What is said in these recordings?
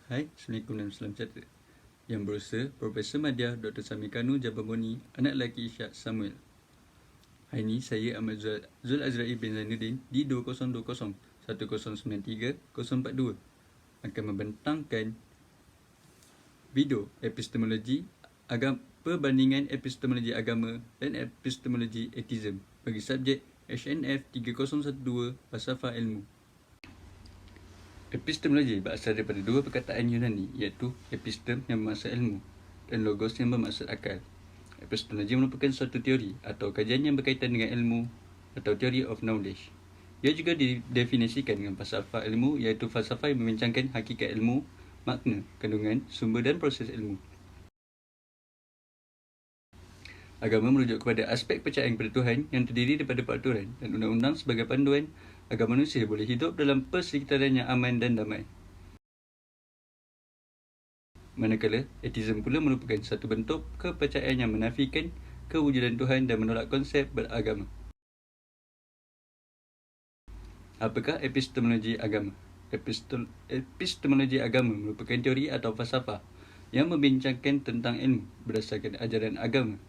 Hai, Assalamualaikum dan salam sejahtera. Yang berusaha Profesor Madya Dr. Samir Kanu Jababoni, anak lelaki Ishak Samuel. Hari ini saya Ahmad Zul Azra'i bin Zainuddin di 2020 1093 042 akan membentangkan video epistemologi perbandingan epistemologi agama dan epistemologi etism bagi subjek HNF 3012 Falsafah Ilmu. Epistemologi berasal daripada dua perkataan Yunani, iaitu epistem yang bermaksud ilmu dan logos yang bermaksud akal. Epistemologi merupakan suatu teori atau kajian yang berkaitan dengan ilmu atau theory of knowledge. Ia juga didefinisikan dengan falsafah ilmu, iaitu falsafah yang membincangkan hakikat ilmu, makna, kandungan, sumber dan proses ilmu. Agama merujuk kepada aspek percayaan kepada Tuhan yang terdiri daripada peraturan dan undang-undang sebagai panduan agar manusia boleh hidup dalam persekitaran yang aman dan damai. Manakala, etism pula merupakan satu bentuk kepercayaan yang menafikan kewujudan Tuhan dan menolak konsep beragama. Apakah epistemologi agama? Epistemologi agama merupakan teori atau falsafah yang membincangkan tentang ilmu berdasarkan ajaran agama.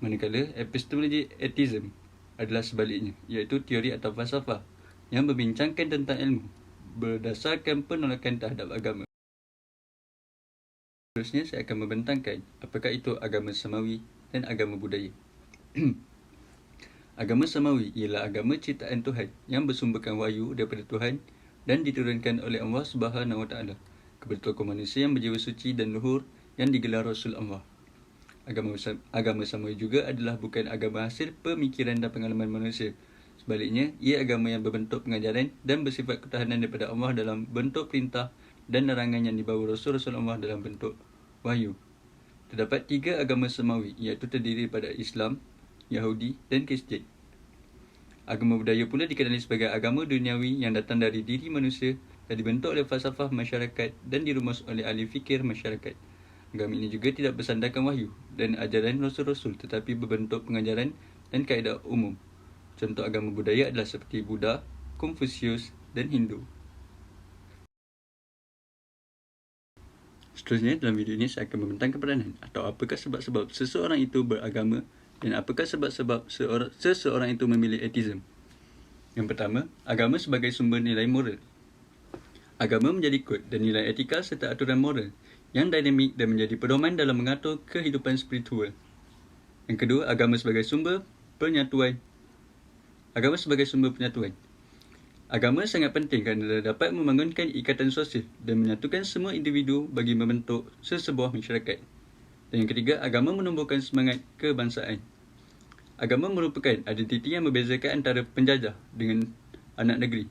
Manakala, epistemologi etism adalah sebaliknya, iaitu teori atau falsafah yang membincangkan tentang ilmu berdasarkan penolakan terhadap agama. Seterusnya, saya akan membentangkan apakah itu agama samawi dan agama budaya. Agama samawi ialah agama ciptaan Tuhan yang bersumberkan wahyu daripada Tuhan dan diturunkan oleh Allah Subhanahu Wa Taala kepada tokoh manusia yang berjiwa suci dan luhur yang digelar Rasul Allah. Agama samawi juga adalah bukan agama hasil pemikiran dan pengalaman manusia. Sebaliknya, ia agama yang berbentuk pengajaran dan bersifat ketahanan daripada Allah dalam bentuk perintah dan larangan yang dibawa Rasul-Rasul Allah dalam bentuk wahyu. Terdapat 3 agama samawi, iaitu terdiri daripada Islam, Yahudi dan Kristian. Agama budaya pula dikenali sebagai agama duniawi yang datang dari diri manusia dan dibentuk oleh falsafah masyarakat dan dirumus oleh ahli fikir masyarakat. Agama ini juga tidak bersandarkan wahyu dan ajaran Rasul-Rasul tetapi berbentuk pengajaran dan kaedah umum. Contoh agama budaya adalah seperti Buddha, Confucius dan Hindu. Seterusnya, dalam video ini saya akan membentangkan peranan atau apakah sebab-sebab seseorang itu beragama dan apakah sebab-sebab seseorang itu memilih etism. Yang pertama, agama sebagai sumber nilai moral. Agama menjadi kod dan nilai etika serta aturan moral yang dinamik dan menjadi pedoman dalam mengatur kehidupan spiritual. Yang kedua, agama sebagai sumber penyatuan. Agama sangat penting kerana dapat membangunkan ikatan sosial dan menyatukan semua individu bagi membentuk sesebuah masyarakat. Dan yang ketiga, agama menumbuhkan semangat kebangsaan. Agama merupakan identiti yang membezakan antara penjajah dengan anak negeri.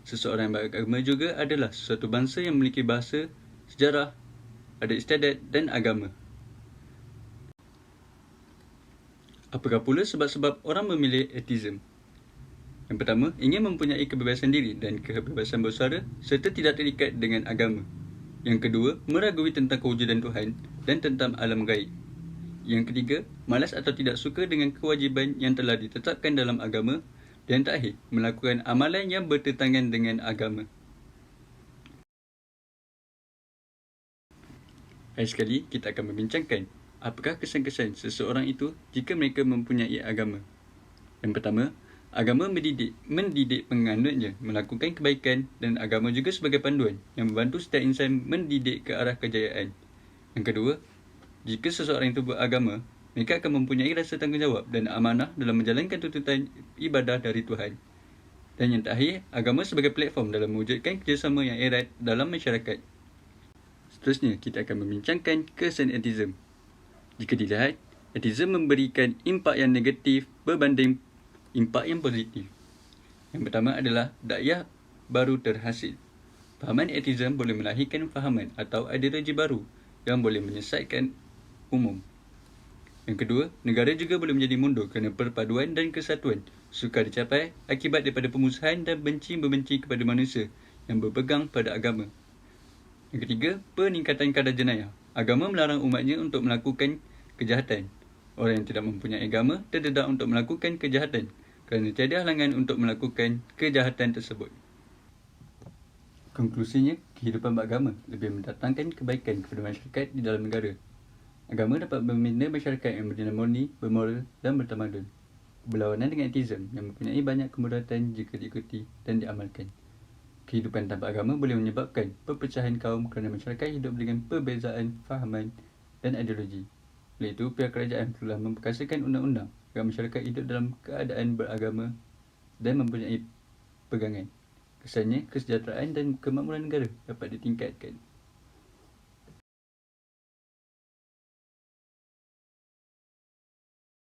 Seseorang yang beragama juga adalah sesuatu bangsa yang memiliki bahasa, sejarah, adat istiadat dan agama. Apakah pula sebab-sebab orang memilih etism? Yang pertama, ingin mempunyai kebebasan diri dan kebebasan bersuara serta tidak terikat dengan agama. Yang kedua, meragui tentang kewujudan Tuhan dan tentang alam gaib. Yang ketiga, malas atau tidak suka dengan kewajiban yang telah ditetapkan dalam agama. Dan terakhir, melakukan amalan yang bertentangan dengan agama. Hari sekali, kita akan membincangkan apakah kesan-kesan seseorang itu jika mereka mempunyai agama. Yang pertama, agama mendidik penganutnya melakukan kebaikan dan agama juga sebagai panduan yang membantu setiap insan mendidik ke arah kejayaan. Yang kedua, jika seseorang itu beragama, mereka akan mempunyai rasa tanggungjawab dan amanah dalam menjalankan tuntutan ibadah dari Tuhan. Dan yang terakhir, agama sebagai platform dalam mewujudkan kerjasama yang erat dalam masyarakat. Seterusnya, kita akan membincangkan kesan etism. Jika dilihat, etism memberikan impak yang negatif berbanding impak yang positif. Yang pertama adalah dakwah baru terhasil. Fahaman etism boleh melahirkan fahaman atau ideologi baru yang boleh menyesatkan umum. Yang kedua, negara juga boleh menjadi mundur kerana perpaduan dan kesatuan sukar dicapai akibat daripada pemusuhan dan benci-membenci kepada manusia yang berpegang pada agama. Yang ketiga, peningkatan kadar jenayah. Agama melarang umatnya untuk melakukan kejahatan. Orang yang tidak mempunyai agama terdedah untuk melakukan kejahatan kerana tiada halangan untuk melakukan kejahatan tersebut. Konklusinya, Kehidupan beragama lebih mendatangkan kebaikan kepada masyarakat di dalam negara. Agama dapat membina masyarakat yang berdina murni, bermoral dan bertamadun. Berlawanan dengan ateisme yang mempunyai banyak kemudaratan jika diikuti dan diamalkan. Kehidupan tanpa agama boleh menyebabkan perpecahan kaum kerana masyarakat hidup dengan perbezaan fahaman dan ideologi. Oleh itu, pihak kerajaan perlulah memperkasakan undang-undang agar masyarakat hidup dalam keadaan beragama dan mempunyai pegangan. Kesannya, kesejahteraan dan kemakmuran negara dapat ditingkatkan.